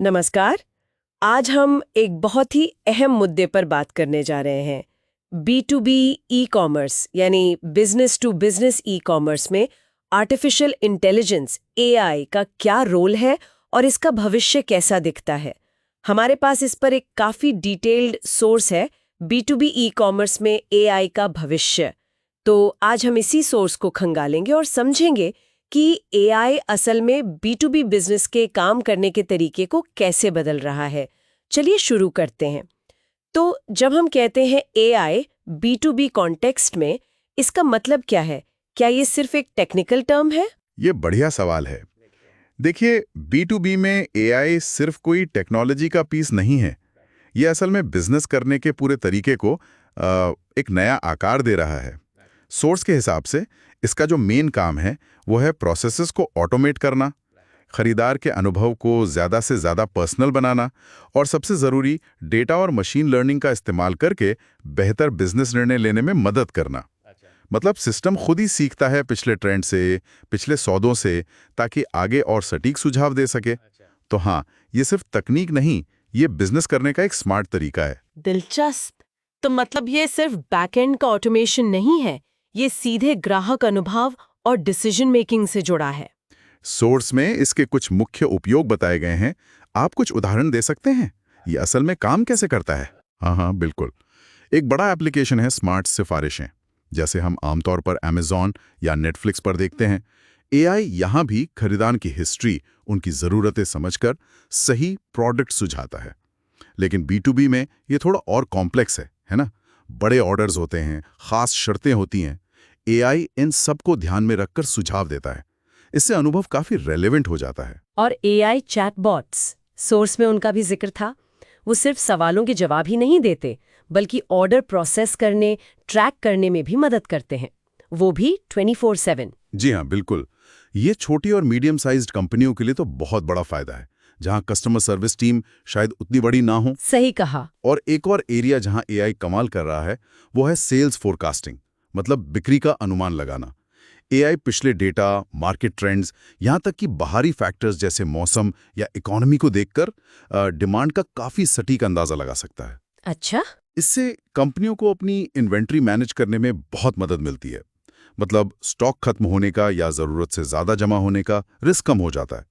नमस्कार। आज हम एक बहुत ही अहम मुद्दे पर बात करने जा रहे हैं। B2B ई कॉमर्स यानी business to business e commerce में आर्टिफिशियल इंटेलिजेंस AI का क्या रोल है और इसका भविष्य कैसा दिखता है। हमारे पास इस पर एक काफ़ी डिटेल्ड सोर्स है, B2B ई कॉमर्स में AI का भविष्य। तो आज हम इसी सोर्स को खंगालेंगे और समझेंगे कि AI असल में B2B बिजनेस के काम करने के तरीके को कैसे बदल रहा है। चलिए शुरू करते हैं। तो जब हम कहते हैं AI B2B कॉन्टेक्स्ट में, इसका मतलब क्या है? क्या ये सिर्फ एक टेक्निकल टर्म है? ये बढ़िया सवाल है। देखिए, B2B में AI सिर्फ कोई टेक्नोलॉजी का पीस नहीं है। ये असल में बिजनेस करने के पूरे तरीके को एक नया आकार दे रहा है। सोर्स के हिसाब से इसका जो मेन काम है वो है प्रोसेसेस को ऑटोमेट करना, खरीदार के अनुभव को ज़्यादा से ज़्यादा पर्सनल बनाना और सबसे ज़रूरी डेटा और मशीन लर्निंग का इस्तेमाल करके बेहतर बिजनेस निर्णय लेने में मदद करना। मतलब सिस्टम खुद ही सीखता है पिछले ट्रेंड से, पिछले सौदों से, ताकि आगे और सटीक सुझाव दे सके। तो हाँ, ये सिर्फ तकनीक नहीं, ये बिजनेस करने का एक स्मार्ट तरीका है। दिलचस्प। तो मतलब ये सिर्फ बैकएंड का ऑटोमेशन नहीं है, ये सीधे ग्राहक अनुभव और डिसीजन मेकिंग से जुड़ा है। सोर्स में इसके कुछ मुख्य उपयोग बताए गए हैं। आप कुछ उदाहरण दे सकते हैं? ये असल में काम कैसे करता है? हाँ, बिल्कुल। एक बड़ा एप्लीकेशन है स्मार्ट सिफारिशें, जैसे हम आमतौर पर Amazon या Netflix पर देखते हैं। AI यहाँ भी खरीदार की हिस्ट्री, उनकी ज़रूरतें समझकर सही प्रोडक्ट सुझाता है। लेकिन B2B में ये थोड़ा और कॉम्प्लेक्स है ना? बड़े ऑर्डर्स होते हैं, खास शर्तें होती हैं। AI इन सब को ध्यान में रखकर सुझाव देता है। इससे अनुभव काफी रेलेवेंट हो जाता है। और AI चैटबॉट्स, सोर्स में उनका भी जिक्र था। वो सिर्फ सवालों के जवाब ही नहीं देते, बल्कि ऑर्डर प्रोसेस करने, ट्रैक करने में भी मदद करते हैं, वो भी 24/7। जी हाँ, बिल्कुल। ये छोटी और मीडियम साइज्ड कंपनियों के लिए तो बहुत बड़ा फायदा है, जहां कस्टमर सर्विस टीम शायद उतनी बड़ी ना हो। सही कहा। और एक और एरिया जहां AI कमाल कर रहा है वो है सेल्स फोरकास्टिंग, मतलब बिक्री का अनुमान लगाना। AI पिछले डेटा, मार्केट ट्रेंड्स, यहाँ तक कि बाहरी फैक्टर्स जैसे मौसम या इकोनॉमी को देखकर डिमांड का काफी सटीक अंदाजा लगा सकता है। अच्छा। इससे कंपनियों को अपनी इन्वेंट्री मैनेज करने में बहुत मदद मिलती है। मतलब स्टॉक खत्म होने का या जरूरत से ज्यादा जमा होने का रिस्क कम हो जाता है।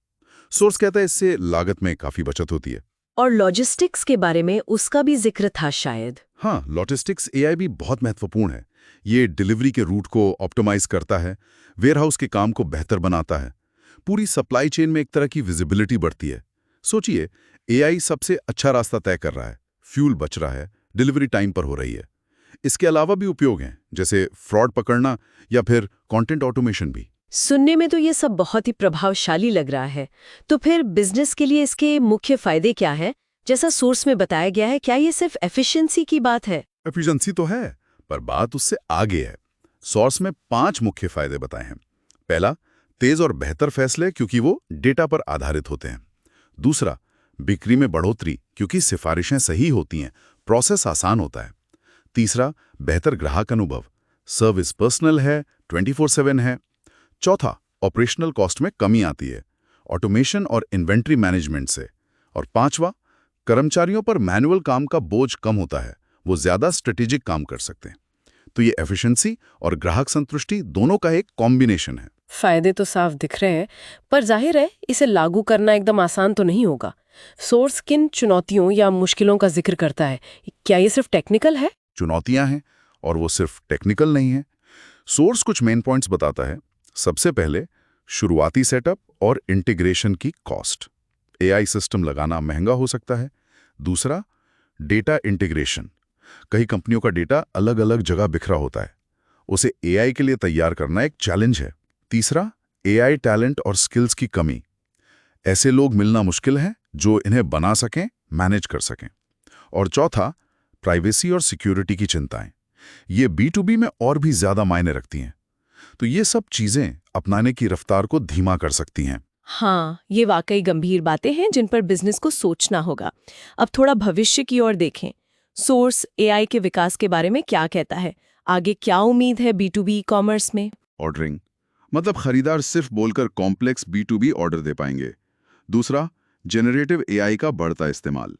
सोर्स कहता है इससे लागत में काफी बचत होती है। और लॉजिस्टिक्स के बारे में उसका भी जिक्र था शायद। हाँ, लॉजिस्टिक्स AI भी बहुत महत्वपूर्ण है। ये डिलीवरी के रूट को ऑप्टिमाइज करता है, वेयरहाउस के काम को बेहतर बनाता है। पूरी सप्लाई चेन में एक तरह की विजिबिलिटी बढ़ती है। सोचिए, AI सबसे अच्छा रास्ता तय कर रहा है, फ्यूल बच रहा है, डिलीवरी टाइम पर हो रही है। इसके अलावा भी उपयोग हैं, जैसे फ्रॉड पकड़ना या फिर कंटेंट ऑटोमेशन भी। सुनने में तो ये सब बहुत ही प्रभावशाली लग रहा है। तो फिर बिजनेस के लिए इसके मुख्य फायदे क्या हैं? जैसा सोर्स में बताया गया है, क्या ये सिर्फ एफिशिएंसी की बात है? एफिशिएंसी तो है, पर बात उससे आगे है। सोर्स में 5 मुख्य फायदे बताए हैं। पहला, तेज और बेहतर फैसले, क्योंकि वो डेटा पर आधारित होते हैं। दूसरा, बिक्री में बढ़ोतरी, क्योंकि सिफारिशें सही होती हैं, प्रोसेस आसान होता है। तीसरा, बेहतर ग्राहक अनुभव, सर्विस पर्सनल है, 24/7 है। चौथा, ऑपरेशनल कॉस्ट में कमी आती है, ऑटोमेशन और इन्वेंट्री मैनेजमेंट से। और पांचवा, कर्मचारियों पर मैनुअल काम का बोझ कम होता है, वो ज्यादा स्ट्रेटेजिक काम कर सकते हैं। तो ये एफिशिएंसी और ग्राहक संतुष्टि दोनों का एक कॉम्बिनेशन है। फायदे तो साफ दिख रहे हैं, पर जाहिर है इसे लागू करना एकदम आसान तो नहीं होगा। सोर्स किन चुनौतियों या मुश्किलों का जिक्र करता है? क्या ये सिर्फ टेक्निकल है? चुनौतियां हैं, और वो सिर्फ टेक्निकल नहीं है। सोर्स कुछ मेन पॉइंट्स बताता है। सबसे पहले, शुरुआती सेटअप और इंटीग्रेशन की कॉस्ट। AI सिस्टम लगाना महंगा हो सकता है। दूसरा, डेटा इंटीग्रेशन। कई कंपनियों का डेटा अलग अलग जगह बिखरा होता है, उसे AI के लिए तैयार करना एक चैलेंज है। तीसरा, AI टैलेंट और स्किल्स की कमी। ऐसे लोग मिलना मुश्किल है जो इन्हें बना सकें, मैनेज कर सकें। और चौथा, प्राइवेसी और सिक्योरिटी की चिंताएं। ये B2B में और भी ज्यादा मायने रखती हैं। तो ये सब चीजें अपनाने की रफ्तार को धीमा कर सकती हैं। हाँ, ये वाकई गंभीर बातें हैं जिन पर बिजनेस को सोचना होगा। अब थोड़ा भविष्य की ओर देखें। सोर्स AI के विकास के बारे में क्या कहता है? आगे क्या उम्मीद है B2B कॉमर्स में? ऑर्डरिंग, मतलब खरीदार सिर्फ बोलकर कॉम्प्लेक्स B2B ऑर्डर दे पाएंगे। दूसरा, जनरेटिव एआई का बढ़ता इस्तेमाल।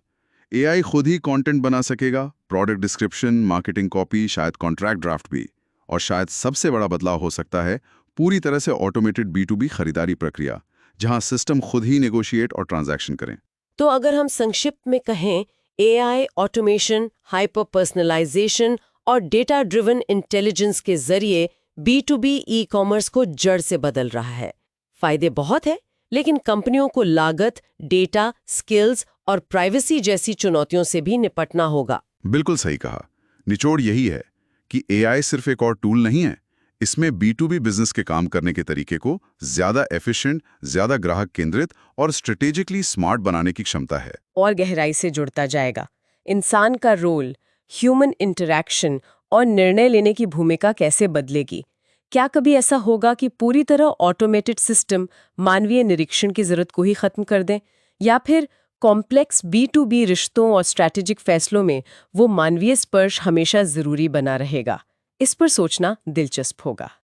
एआई खुद ही कंटेंट बना सकेगा, प्रोडक्ट डिस्क्रिप्शन, मार्केटिंग कॉपी, शायद कॉन्ट्रैक्ट ड्राफ्ट भी। और शायद सबसे बड़ा बदलाव हो सकता है पूरी तरह से ऑटोमेटेड B2B खरीदारी प्रक्रिया, जहां सिस्टम खुद ही नेगोशिएट और ट्रांजैक्शन करें। तो अगर हम संक्षिप्त में कहें, एआई, ऑटोमेशन, हाइपर पर्सनलाइजेशन और डेटा ड्रिवन इंटेलिजेंस के जरिए B2B ई कॉमर्स को जड़ से बदल रहा है। फायदे बहुत है, लेकिन कंपनियों को लागत, डेटा, स्किल्स और प्राइवेसी जैसी चुनौतियों से भी निपटना होगा। बिल्कुल सही कहा। निचोड़ यही है कि एआई सिर्फ एक और टूल नहीं है, इसमें B2B बिजनेस के काम करने के तरीके को ज्यादा एफिशिएंट, ज्यादा ग्राहक केंद्रित और स्ट्रेटेजिकली स्मार्ट बनाने की क्षमता है। और गहराई से जुड़ता जाएगा। इंसान का रोल, ह्यूमन इंटरैक्शन और निर्णय लेने की भूमिका कैसे बदलेगी? क्या कभी ऐसा होगा कि पूरी तरह ऑटोमेटेड सिस्टम मानवीय निरीक्षण की जरूरत को ही खत्म कर दें? या फिर कॉम्प्लेक्स B2B रिश्तों और स्ट्रैटेजिक फैसलों में वो मानवीय स्पर्श हमेशा जरूरी बना रहेगा? इस पर सोचना दिलचस्प होगा।